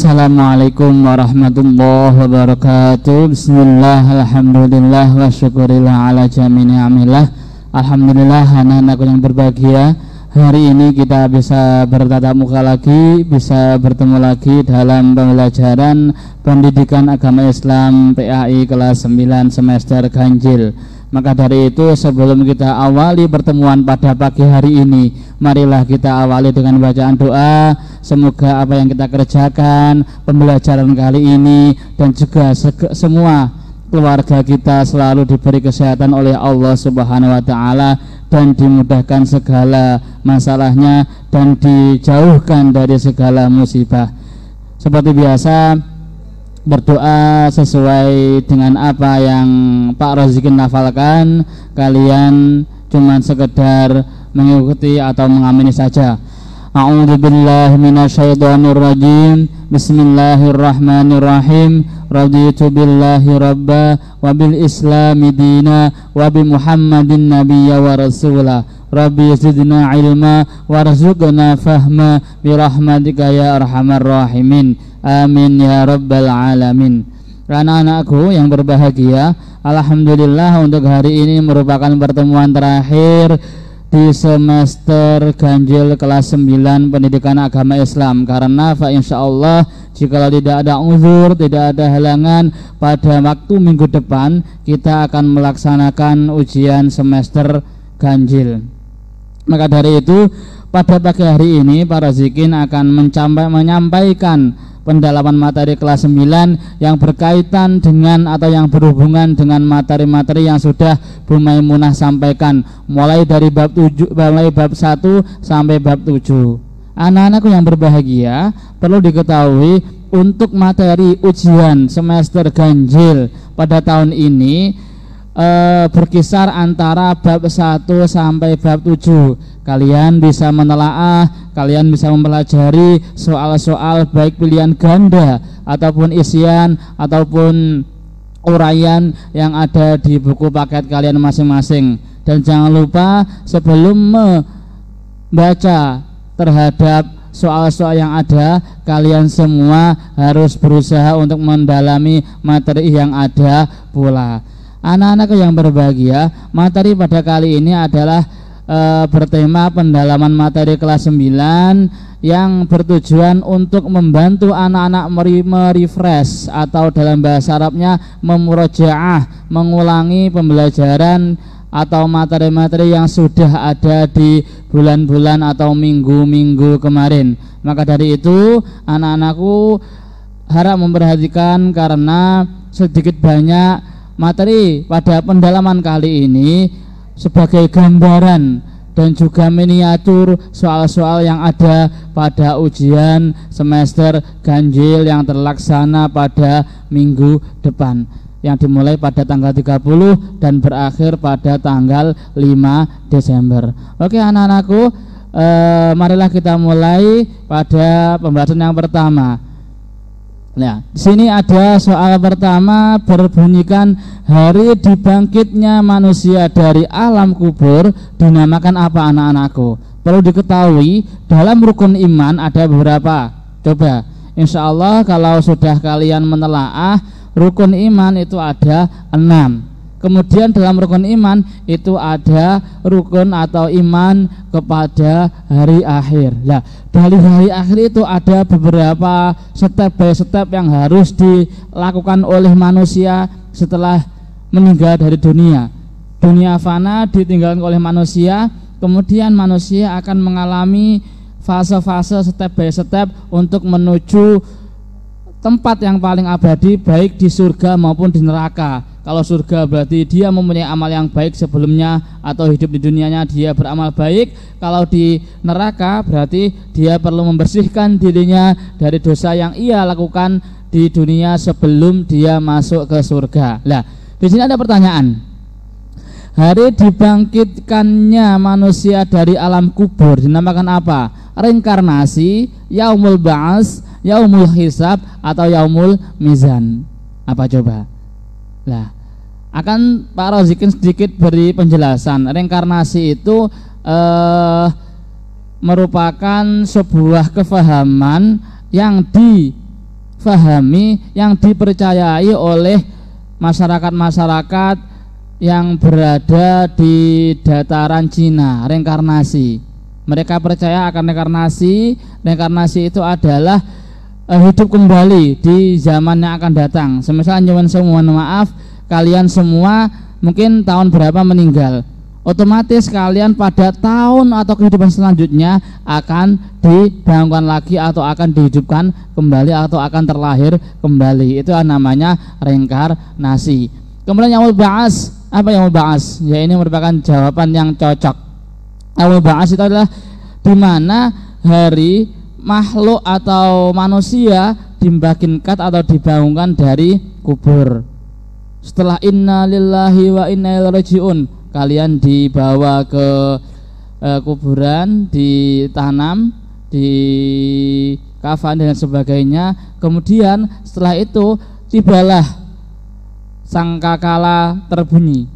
Assalamualaikum warahmatullahi wabarakatuh. Bismillah, alhamdulillah, wa syukurillah ala jami ni'amillah. Alhamdulillah, anak-anakku yang berbahagia, hari ini kita bisa bertatap muka lagi, bisa bertemu lagi dalam pembelajaran pendidikan agama Islam PAI kelas 9 semester ganjil. Maka dari itu, sebelum kita awali pertemuan pada pagi hari ini, marilah kita awali dengan bacaan doa. Semoga apa yang kita kerjakan pembelajaran kali ini dan juga semua keluarga kita selalu diberi kesehatan oleh Allah Subhanahu wa taala dan dimudahkan segala masalahnya dan dijauhkan dari segala musibah. Seperti biasa, berdoa sesuai dengan apa yang Pak Rozikin hafalkan. Kalian cuma sekedar mengikuti atau mengamini saja. A'udzubillahi minasyaitonir rajim. Bismillahirrahmanirrahim. Raditu billahi rabba wa bil islami dina wa bi Muhammadin nabiyya wa rasula. Rabbi zidna ilma warzuqna fahma bi rahmatika ya arhamar rahimin. Amin ya rabbal alamin. Anak-anakku yang berbahagia, alhamdulillah untuk hari ini merupakan pertemuan terakhir di semester ganjil kelas 9 pendidikan agama Islam. Karena insyaallah jika tidak ada uzur, tidak ada halangan, pada waktu minggu depan kita akan melaksanakan ujian semester ganjil. Maka dari itu, pada pagi hari ini Pak Rozikin akan menyampaikan pendalaman materi kelas 9 yang berkaitan dengan atau yang berhubungan dengan materi-materi yang sudah Bu Maimunah sampaikan, mulai dari bab 1 sampai bab 7. Anak-anakku yang berbahagia, perlu diketahui untuk materi ujian semester ganjil pada tahun ini berkisar antara bab 1 sampai bab 7. Kalian bisa menelaah, kalian bisa mempelajari soal-soal baik pilihan ganda ataupun isian ataupun uraian yang ada di buku paket kalian masing-masing. Dan jangan lupa sebelum membaca terhadap soal-soal yang ada, kalian semua harus berusaha untuk mendalami materi yang ada pula. Anak-anak yang berbahagia, materi pada kali ini adalah bertema pendalaman materi kelas 9 yang bertujuan untuk membantu anak-anak merefresh atau dalam bahasa Arabnya memurojaah, mengulangi pembelajaran atau materi-materi yang sudah ada di bulan-bulan atau minggu-minggu kemarin. Maka dari itu, anak-anakku harap memperhatikan karena sedikit banyak materi pada pendalaman kali ini sebagai gambaran dan juga miniatur soal-soal yang ada pada ujian semester ganjil yang terlaksana pada minggu depan, yang dimulai pada tanggal 30 dan berakhir pada tanggal 5 Desember. Oke anak-anakku, marilah kita mulai pada pembahasan yang pertama. Nah, di sini ada soal pertama berbunyikan, hari dibangkitnya manusia dari alam kubur dinamakan apa anak-anakku? Perlu diketahui dalam rukun iman ada beberapa. Coba, insya Allah kalau sudah kalian menelaah, rukun iman itu ada 6. Kemudian dalam rukun iman itu ada rukun atau iman kepada hari akhir. Nah, dari hari akhir itu ada beberapa step by step yang harus dilakukan oleh manusia setelah meninggal dari dunia. Dunia fana ditinggalkan oleh manusia, kemudian manusia akan mengalami fase-fase step by step untuk menuju tempat yang paling abadi, baik di surga maupun di neraka. Kalau surga berarti dia mempunyai amal yang baik sebelumnya atau hidup di dunianya dia beramal baik. Kalau di neraka berarti dia perlu membersihkan dirinya dari dosa yang ia lakukan di dunia sebelum dia masuk ke surga. Nah, di sini ada pertanyaan. Hari dibangkitkannya manusia dari alam kubur dinamakan apa? Reinkarnasi, yaumul ba'as, yaumul hisab, atau yaumul mizan? Apa coba? Nah, akan Pak Rozikin sedikit beri penjelasan. Reinkarnasi itu merupakan sebuah kefahaman yang fahami, yang dipercayai oleh masyarakat-masyarakat yang berada di dataran Cina, reinkarnasi. Mereka percaya akan reinkarnasi. Reinkarnasi itu adalah hidup kembali di zaman yang akan datang. Semisal nyuwun semua maaf, kalian semua mungkin tahun berapa meninggal, otomatis kalian pada tahun atau kehidupan selanjutnya akan dibangunkan lagi atau akan dihidupkan kembali atau akan terlahir kembali. Itu namanya reinkarnasi. Kemudian yaumul ba'ats. Apa yaumul ba'ats? Ya, ini merupakan jawaban yang cocok. Yaumul ba'ats itu adalah di mana hari makhluk atau manusia dibangkitkan atau dibangunkan dari kubur. Setelah inna lillahi wa inna ilaihi rajiun, kalian dibawa ke kuburan, ditanam, di kafan dan sebagainya. Kemudian setelah itu tibalah sangkakala terbunyi.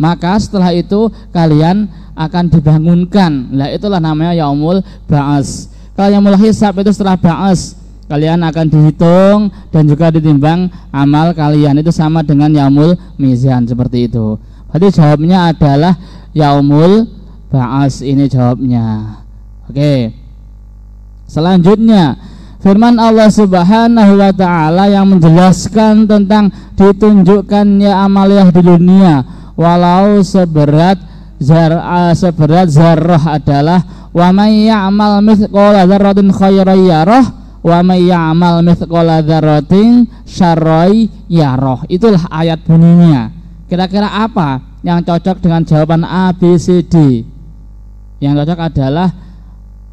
Maka setelah itu kalian akan dibangunkan. Nah, itulah namanya yaumul ba'ats. Kalau yaumul hisab itu setelah ba'ats, kalian akan dihitung dan juga ditimbang amal kalian. Itu sama dengan yaumul mizan, seperti itu. Berarti jawabnya adalah yaumul ba'ats, ini jawabnya. Oke. Selanjutnya firman Allah Subhanahu wa taala yang menjelaskan tentang ditunjukkannya amaliyah di dunia walau seberat zarrah adalah wa may ya'mal mithqala dzarratin khairan yarah wa may ya'mal mithqala dzarratin syarran yarah. Itulah ayat bunyinya. Kira-kira apa yang cocok dengan jawaban A, B, C, D? Yang cocok adalah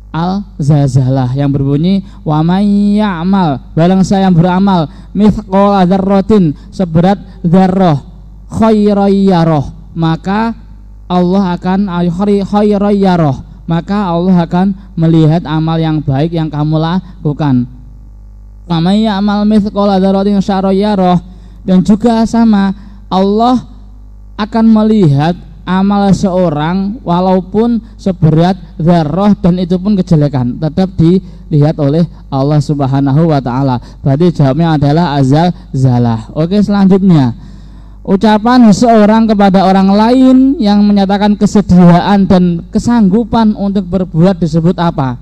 Al-Zazalah yang berbunyi wa may ya'mal, barang saya yang beramal mithqala dzarratin, seberat dzarrah, khairan yarah, maka Allah akan khairan yarah, maka Allah akan melihat amal yang baik yang kamu lakukan. Wa may ya'mal mithqala dzarratin syarran yarah, dan juga sama, Allah akan melihat amal seorang walaupun seberat dzarrah, dan itu pun kejelekan tetap dilihat oleh Allah Subhanahu wa taala. Berarti jawabnya adalah Az-Zalah. Oke, selanjutnya ucapan seorang kepada orang lain yang menyatakan kesediaan dan kesanggupan untuk berbuat disebut apa?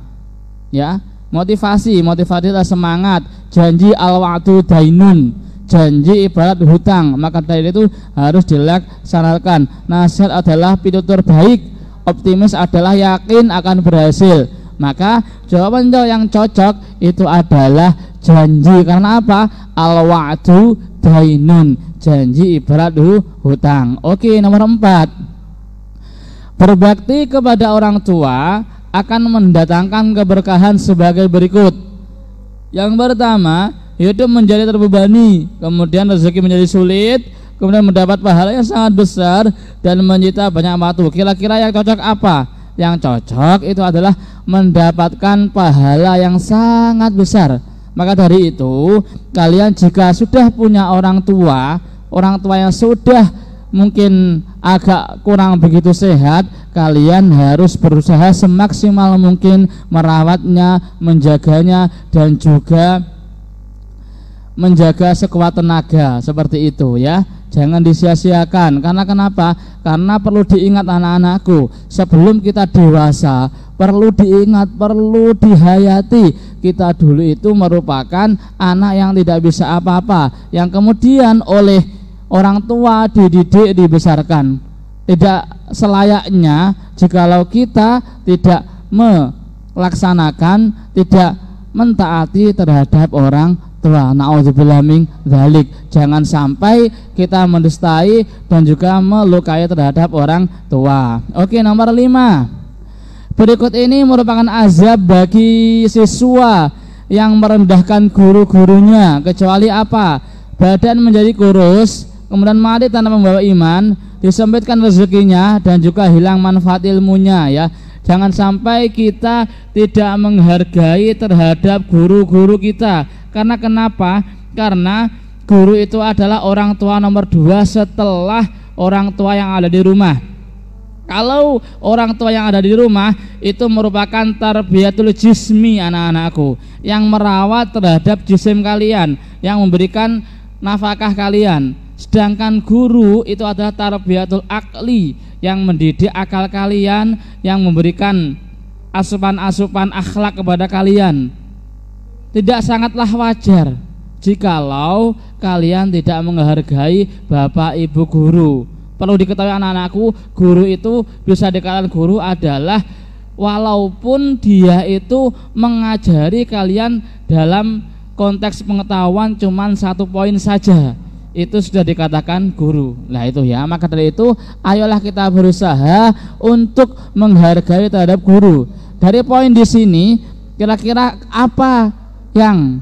Ya, motivasi adalah semangat. Janji al-wa'du dainun, janji ibarat hutang, maka dari itu harus dilaksanakan. Nasihat adalah pitutur baik, optimis adalah yakin akan berhasil. Maka jawaban yang cocok itu adalah janji. Karena apa? Al-wa'du dainun, janji ibarat hutang. Oke, nomor 4. Berbakti kepada orang tua akan mendatangkan keberkahan sebagai berikut. Yang pertama, hidup menjadi terbebani, kemudian rezeki menjadi sulit, kemudian mendapat pahala yang sangat besar dan menyita banyak waktu. Kira-kira yang cocok apa? Yang cocok itu adalah mendapatkan pahala yang sangat besar. Maka dari itu, kalian jika sudah punya orang tua yang sudah mungkin agak kurang begitu sehat, kalian harus berusaha semaksimal mungkin merawatnya, menjaganya, dan juga menjaga sekuat tenaga, seperti itu ya. Jangan disia-siakan. Karena kenapa? Karena perlu diingat anak-anakku, sebelum kita dewasa perlu diingat, perlu dihayati, kita dulu itu merupakan anak yang tidak bisa apa-apa, yang kemudian oleh orang tua dididik, dibesarkan. Tidak selayaknya jikalau kita tidak melaksanakan, tidak mentaati terhadap orang tua. Na'udzubillah min dzalik. Jangan sampai kita mendustai dan juga melukai terhadap orang tua. Oke, nomor 5. Berikut ini merupakan azab bagi siswa yang merendahkan guru-gurunya, kecuali apa? Badan menjadi kurus, kemudian mati tanpa membawa iman, disempitkan rezekinya, dan juga hilang manfaat ilmunya ya. Jangan sampai kita tidak menghargai terhadap guru-guru kita. Karena kenapa? Karena guru itu adalah orang tua nomor 2 setelah orang tua yang ada di rumah. Kalau orang tua yang ada di rumah itu merupakan tarbiyatul jismi anak-anakku, yang merawat terhadap jisim kalian, yang memberikan nafkah kalian. Sedangkan guru itu adalah tarbiyatul akli, yang mendidik akal kalian, yang memberikan asupan-asupan akhlak kepada kalian. Tidak sangatlah wajar jikalau kalian tidak menghargai bapak ibu guru. Perlu diketahui anak-anakku, guru itu bisa dikatakan guru adalah walaupun dia itu mengajari kalian dalam konteks pengetahuan cuman 1 poin saja, itu sudah dikatakan guru. Nah itu ya, maka dari itu ayolah kita berusaha untuk menghargai terhadap guru. Dari poin di sini kira-kira apa yang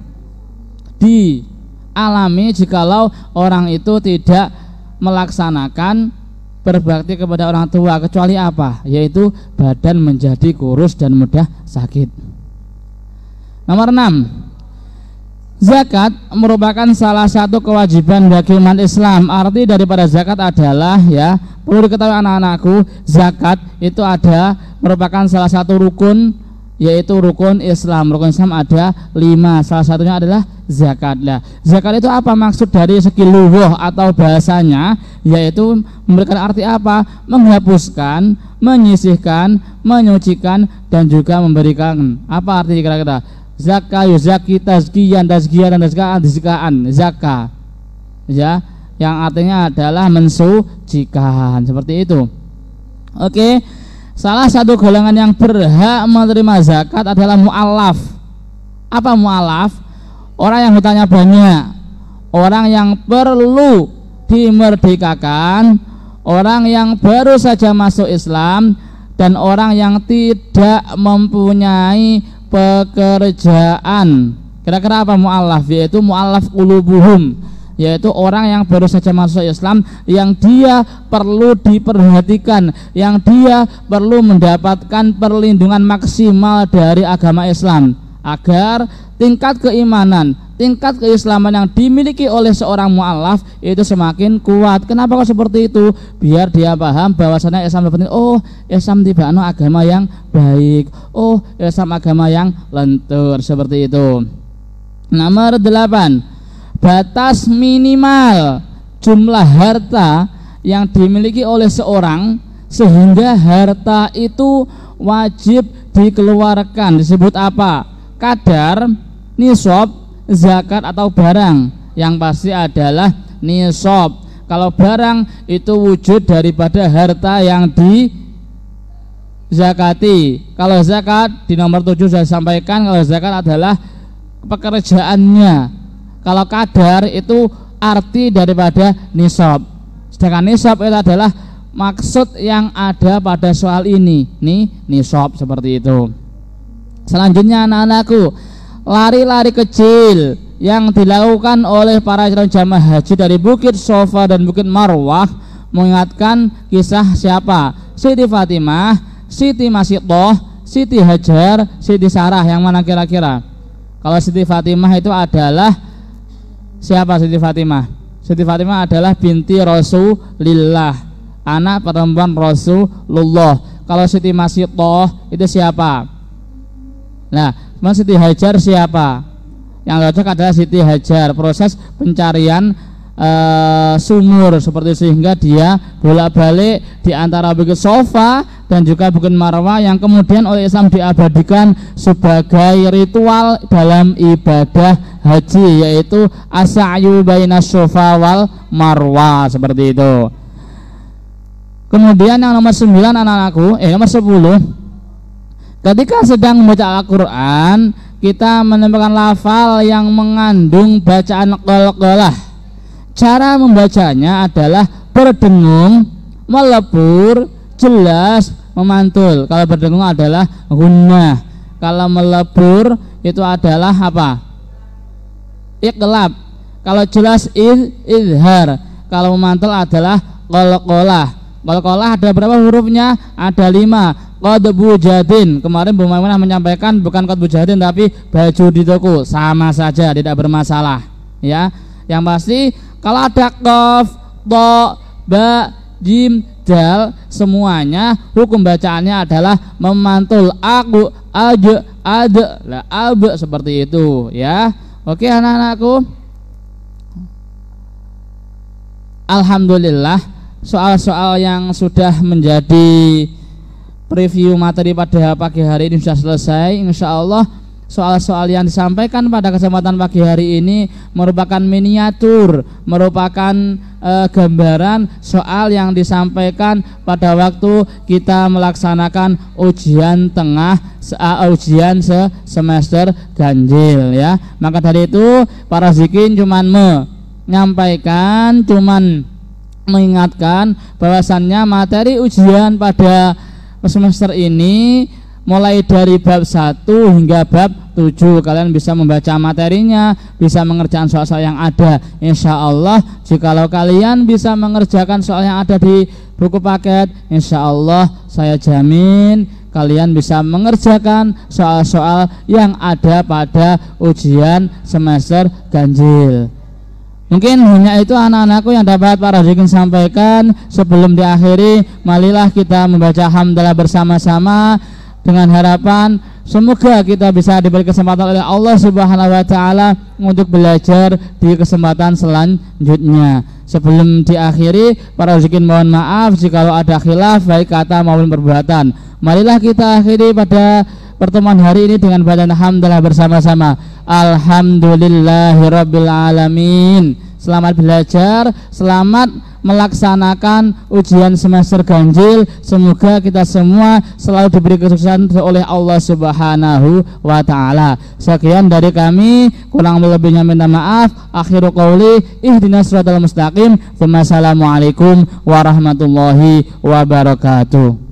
dialami jikalau orang itu tidak melaksanakan berbakti kepada orang tua, kecuali apa? Yaitu badan menjadi kurus dan mudah sakit. Nomor 6, zakat merupakan salah satu kewajiban bagi umat Islam. Arti daripada zakat adalah, ya, perlu diketahui anak-anakku, zakat itu merupakan salah satu rukun, yaitu rukun Islam. Rukun Islam ada 5, salah satunya adalah zakat. Nah, zakat itu apa maksud dari segi lugah atau bahasanya? Yaitu memberikan arti apa? Menghapuskan, menyisihkan, menyucikan, dan juga memberikan. Apa arti kira-kira? Zakah, yuzaki, tazkiyan, tazkiyan, dan tazkiyan, zakah. Ya, yang artinya adalah mensucikan, seperti itu. Oke. Salah satu golongan yang berhak menerima zakat adalah mu'alaf. Apa mu'alaf? Orang yang hutangnya banyak, orang yang perlu dimerdekakan, orang yang baru saja masuk Islam, dan orang yang tidak mempunyai pekerjaan. Kira-kira apa mu'alaf? Yaitu mu'alaf qulubuhum, yaitu orang yang baru saja masuk Islam, yang dia perlu diperhatikan, yang dia perlu mendapatkan perlindungan maksimal dari agama Islam, agar tingkat keimanan, tingkat keislaman yang dimiliki oleh seorang mu'alaf itu semakin kuat. Kenapa kok seperti itu? Biar dia paham bahwasanya Islam seperti, oh, Islam tiba agama yang baik, oh, Islam agama yang lentur, seperti itu. Nomor 8, batas minimal jumlah harta yang dimiliki oleh seorang sehingga harta itu wajib dikeluarkan disebut apa? Kadar, nisab, zakat atau barang. Yang pasti adalah nisab. Kalau barang itu wujud daripada harta yang dizakati. Kalau zakat di nomor 7 saya sampaikan, kalau zakat adalah pekerjaannya. Kalau kadar itu arti daripada nisab. Sedangkan nisab itu adalah maksud yang ada pada soal ini. Nih, nisab seperti itu. Selanjutnya anak-anakku, lari-lari kecil yang dilakukan oleh para calon jamaah haji dari Bukit Sofa dan Bukit Marwah mengingatkan kisah siapa? Siti Fatimah, Siti Masitoh, Siti Hajar, Siti Sarah. Yang mana kira-kira? Kalau Siti Fatimah itu adalah siapa? Siti Fatimah? Siti Fatimah adalah binti Rasulillah, anak perempuan Rasulullah. Kalau Siti Masitoh itu siapa? Nah, Siti Hajar siapa? Yang cocok adalah Siti Hajar. Proses pencarian sumur seperti sehingga dia bolak-balik di antara Bukit Sofa dan juga Bukit Marwah yang kemudian oleh Islam diabadikan sebagai ritual dalam ibadah haji, yaitu as-sa'yu bainas Sofa wal Marwah, seperti itu. Kemudian yang nomor 9 anak-anakku, nomor 10, ketika sedang membaca Al-Quran, kita menemukan lafal yang mengandung bacaan qalqalah. Cara membacanya adalah berdengung, melebur, jelas, memantul. Kalau berdengung adalah gunnah. Kalau melebur itu adalah apa? Iqlab. Kalau jelas izhar. Kalau memantul adalah qalqalah. Qalqalah ada berapa hurufnya? Ada 5. Qadbu jadin. Kemarin Bu Maimunah menyampaikan bukan qadbu jadin tapi baju di toko, sama saja, tidak bermasalah, ya. Yang pasti kalau ada qaf, ta, ba, jim, dal semuanya hukum bacaannya adalah memantul aku, ade, lah abe seperti itu ya. Oke anak-anakku. Alhamdulillah soal-soal yang sudah menjadi preview materi pada pagi hari ini sudah selesai. Insya Allah soal-soal yang disampaikan pada kesempatan pagi hari ini merupakan miniatur, merupakan gambaran soal yang disampaikan pada waktu kita melaksanakan ujian ujian semester ganjil ya. Maka dari itu para zikin cuman menyampaikan, cuman mengingatkan bahwasannya materi ujian pada semester ini mulai dari bab 1 hingga bab 7 kalian bisa membaca materinya, bisa mengerjakan soal-soal yang ada. Insya Allah jikalau kalian bisa mengerjakan soal yang ada di buku paket, insya Allah saya jamin kalian bisa mengerjakan soal-soal yang ada pada ujian semester ganjil. Mungkin hanya itu anak-anakku yang dapat para zikin sampaikan. Sebelum diakhiri, marilah kita membaca hamdalah bersama-sama dengan harapan semoga kita bisa diberi kesempatan oleh Allah Subhanahu wa taala untuk belajar di kesempatan selanjutnya. Sebelum diakhiri, para zikin mohon maaf jika ada khilaf baik kata maupun perbuatan. Marilah kita akhiri pada pertemuan hari ini dengan bacaan hamdalah bersama-sama. Alhamdulillahirabbil alamin. Selamat belajar, selamat melaksanakan ujian semester ganjil. Semoga kita semua selalu diberi kesuksesan oleh Allah Subhanahu wa taala. Sekian dari kami, kurang lebihnya minta maaf. Akhiru qauli ihdinas siratal mustaqim. Wassalamualaikum warahmatullahi wabarakatuh.